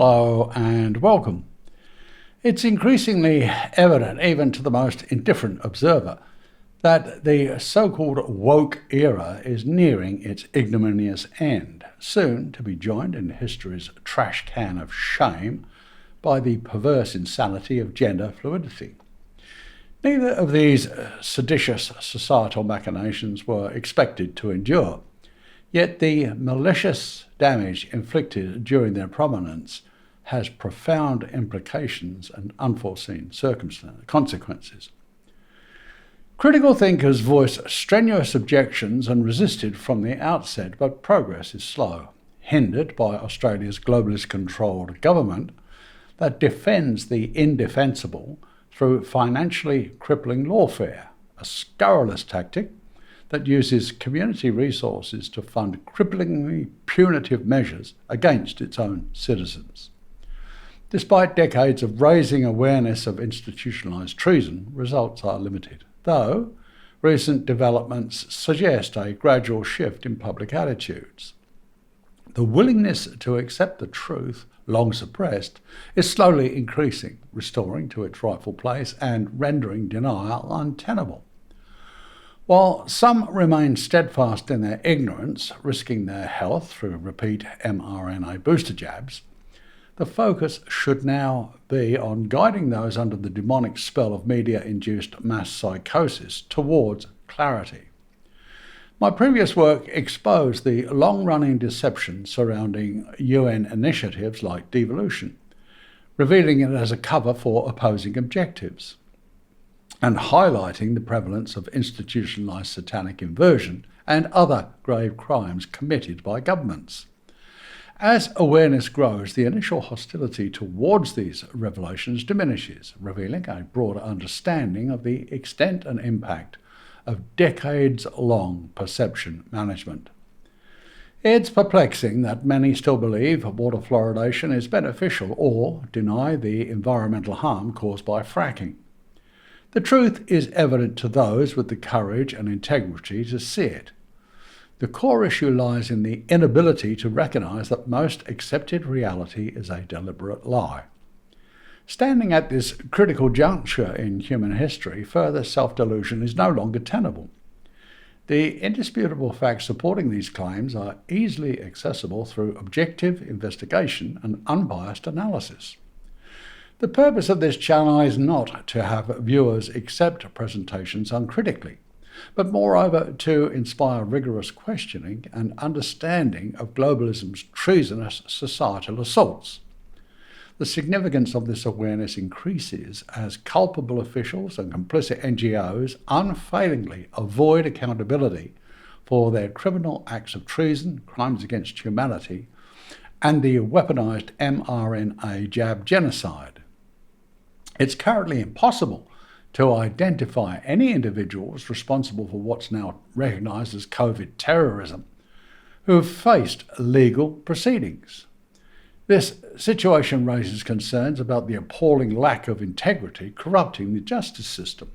Hello and welcome. It's increasingly evident, even to the most indifferent observer, that the so-called woke era is nearing its ignominious end, soon to be joined in history's trash can of shame by the perverse insanity of gender fluidity. Neither of these seditious societal machinations were expected to endure. Yet the malicious damage inflicted during their prominence has profound implications and unforeseen consequences. Critical thinkers voiced strenuous objections and resisted from the outset, but progress is slow, hindered by Australia's globalist-controlled government that defends the indefensible through financially crippling lawfare, a scurrilous tactic that uses community resources to fund cripplingly punitive measures against its own citizens. Despite decades of raising awareness of institutionalised treason, results are limited, though recent developments suggest a gradual shift in public attitudes. The willingness to accept the truth, long suppressed, is slowly increasing, restoring to its rightful place and rendering denial untenable. While some remain steadfast in their ignorance, risking their health through repeat mRNA booster jabs, the focus should now be on guiding those under the demonic spell of media-induced mass psychosis towards clarity. My previous work exposed the long-running deception surrounding UN initiatives like devolution, revealing it as a cover for opposing objectives, and highlighting the prevalence of institutionalised satanic inversion and other grave crimes committed by governments. As awareness grows, the initial hostility towards these revelations diminishes, revealing a broader understanding of the extent and impact of decades-long perception management. It's perplexing that many still believe water fluoridation is beneficial or deny the environmental harm caused by fracking. The truth is evident to those with the courage and integrity to see it. The core issue lies in the inability to recognise that most accepted reality is a deliberate lie. Standing at this critical juncture in human history, further self-delusion is no longer tenable. The indisputable facts supporting these claims are easily accessible through objective investigation and unbiased analysis. The purpose of this channel is not to have viewers accept presentations uncritically, but moreover to inspire rigorous questioning and understanding of globalism's treasonous societal assaults. The significance of this awareness increases as culpable officials and complicit NGOs unfailingly avoid accountability for their criminal acts of treason, crimes against humanity, and the weaponised mRNA jab genocide. It's currently impossible to identify any individuals responsible for what's now recognised as COVID terrorism who have faced legal proceedings. This situation raises concerns about the appalling lack of integrity corrupting the justice system.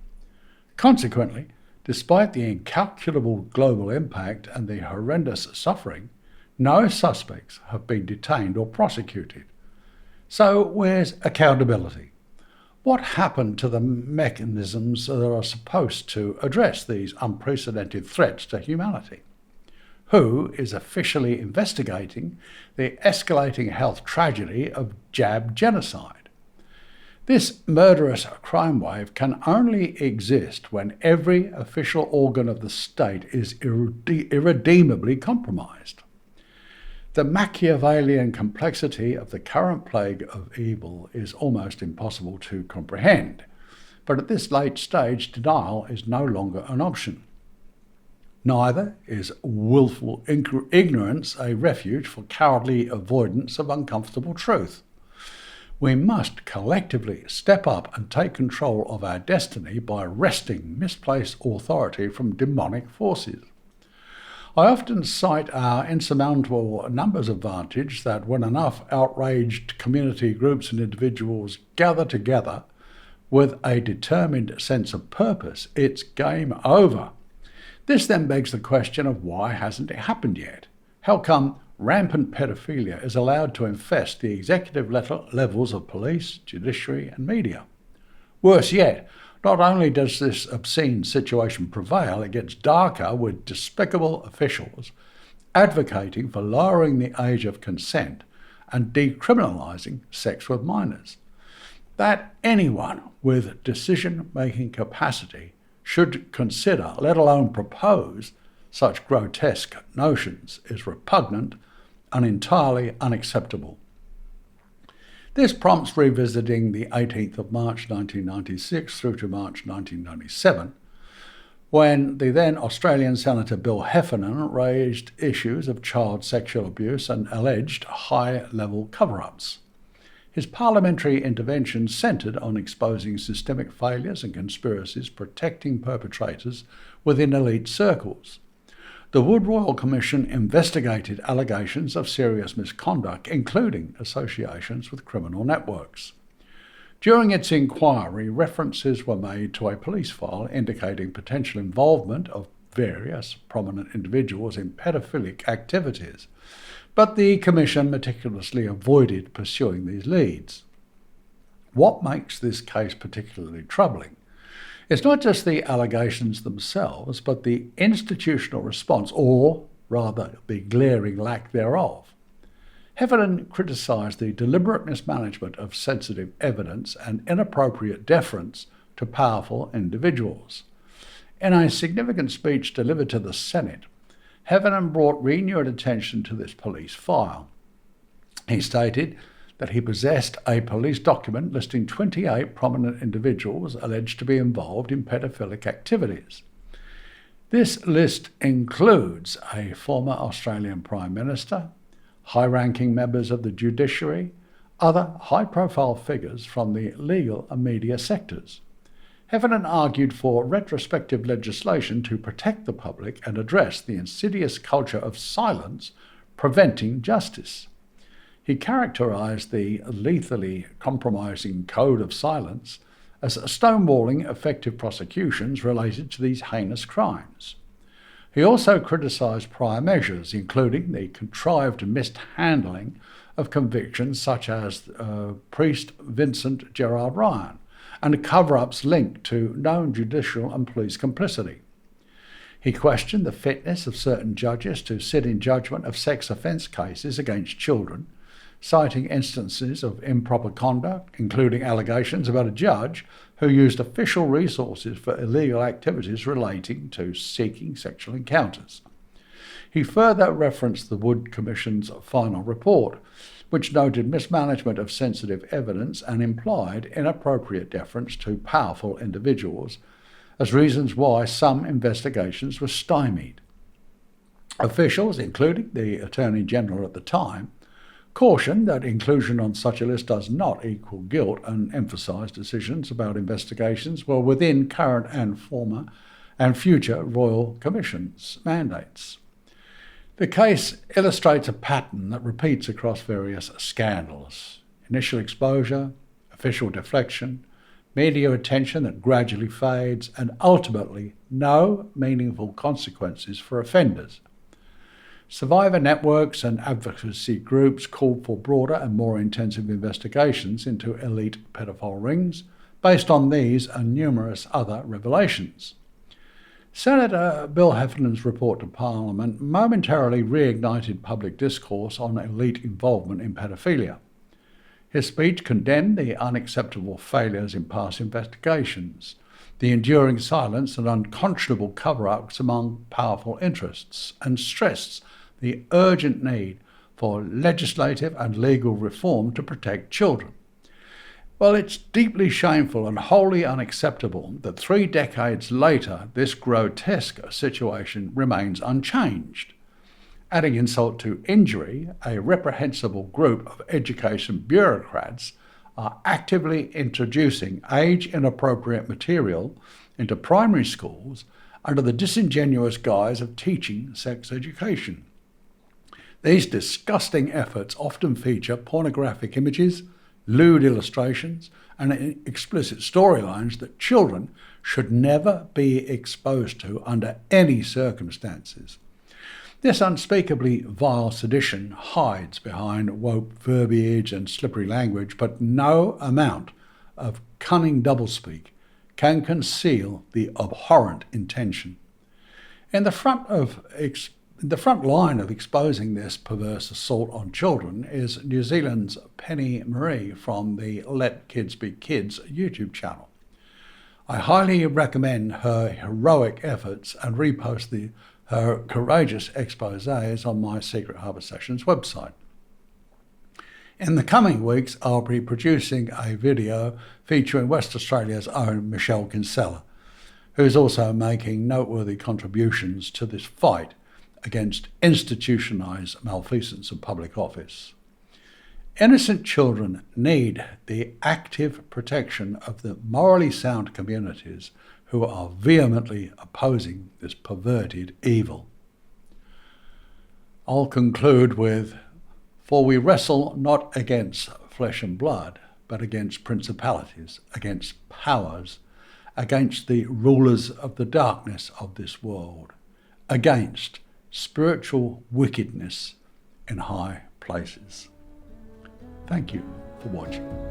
Consequently, despite the incalculable global impact and the horrendous suffering, no suspects have been detained or prosecuted. So where's accountability? What happened to the mechanisms that are supposed to address these unprecedented threats to humanity? Who is officially investigating the escalating health tragedy of jab genocide? This murderous crime wave can only exist when every official organ of the state is irredeemably compromised. The Machiavellian complexity of the current plague of evil is almost impossible to comprehend, but at this late stage, denial is no longer an option. Neither is willful ignorance a refuge for cowardly avoidance of uncomfortable truth. We must collectively step up and take control of our destiny by wresting misplaced authority from demonic forces. I often cite our insurmountable numbers advantage that when enough outraged community groups and individuals gather together with a determined sense of purpose, it's game over. This then begs the question of why hasn't it happened yet? How come rampant pedophilia is allowed to infest the executive levels of police, judiciary and media. Worse yet, not only does this obscene situation prevail, it gets darker with despicable officials advocating for lowering the age of consent and decriminalising sex with minors. That anyone with decision-making capacity should consider, let alone propose, such grotesque notions is repugnant and entirely unacceptable. This prompts revisiting the 18th of March 1996 through to March 1997, when the then Australian Senator Bill Heffernan raised issues of child sexual abuse and alleged high-level cover-ups. His parliamentary intervention centred on exposing systemic failures and conspiracies protecting perpetrators within elite circles. The Wood Royal Commission investigated allegations of serious misconduct, including associations with criminal networks. During its inquiry, references were made to a police file indicating potential involvement of various prominent individuals in paedophilic activities, but the Commission meticulously avoided pursuing these leads. What makes this case particularly troubling is not just the allegations themselves, but the institutional response, or rather the glaring lack thereof. Heffernan criticised the deliberate mismanagement of sensitive evidence and inappropriate deference to powerful individuals. In a significant speech delivered to the Senate, Heffernan brought renewed attention to this police file. He stated that he possessed a police document listing 28 prominent individuals alleged to be involved in paedophilic activities. This list includes a former Australian Prime Minister, high-ranking members of the judiciary, other high-profile figures from the legal and media sectors. Heffernan argued for retrospective legislation to protect the public and address the insidious culture of silence preventing justice. He characterised the lethally compromising code of silence as stonewalling effective prosecutions related to these heinous crimes. He also criticised prior measures, including the contrived mishandling of convictions such as priest Vincent Gerard Ryan and cover-ups linked to known judicial and police complicity. He questioned the fitness of certain judges to sit in judgment of sex offence cases against children, citing instances of improper conduct, including allegations about a judge who used official resources for illegal activities relating to seeking sexual encounters. He further referenced the Wood Commission's final report, which noted mismanagement of sensitive evidence and implied inappropriate deference to powerful individuals as reasons why some investigations were stymied. Officials, including the Attorney General at the time, cautioned that inclusion on such a list does not equal guilt and emphasised decisions about investigations were within current and former and future Royal Commissions mandates. The case illustrates a pattern that repeats across various scandals: initial exposure, official deflection, media attention that gradually fades, and ultimately no meaningful consequences for offenders. Survivor networks and advocacy groups called for broader and more intensive investigations into elite pedophile rings based on these and numerous other revelations. Senator Bill Heffernan's report to Parliament momentarily reignited public discourse on elite involvement in paedophilia. His speech condemned the unacceptable failures in past investigations, the enduring silence and unconscionable cover-ups among powerful interests, and stressed the urgent need for legislative and legal reform to protect children. Well, it's deeply shameful and wholly unacceptable that 3 decades later this grotesque situation remains unchanged. Adding insult to injury, a reprehensible group of education bureaucrats are actively introducing age-inappropriate material into primary schools under the disingenuous guise of teaching sex education. These disgusting efforts often feature pornographic images, lewd illustrations, and explicit storylines that children should never be exposed to under any circumstances. This unspeakably vile sedition hides behind woke verbiage and slippery language, but no amount of cunning doublespeak can conceal the abhorrent intention. In the front line of exposing this perverse assault on children is New Zealand's Penny Marie from the Let Kids Be Kids YouTube channel. I highly recommend her heroic efforts and repost her courageous exposés on my Secret Harbour Sessions website. In the coming weeks, I'll be producing a video featuring West Australia's own Michelle Kinsella, who is also making noteworthy contributions to this fight against institutionalised malfeasance of public office. Innocent children need the active protection of the morally sound communities who are vehemently opposing this perverted evil. I'll conclude with, "For we wrestle not against flesh and blood, but against principalities, against powers, against the rulers of the darkness of this world, against spiritual wickedness in high places." Thank you for watching.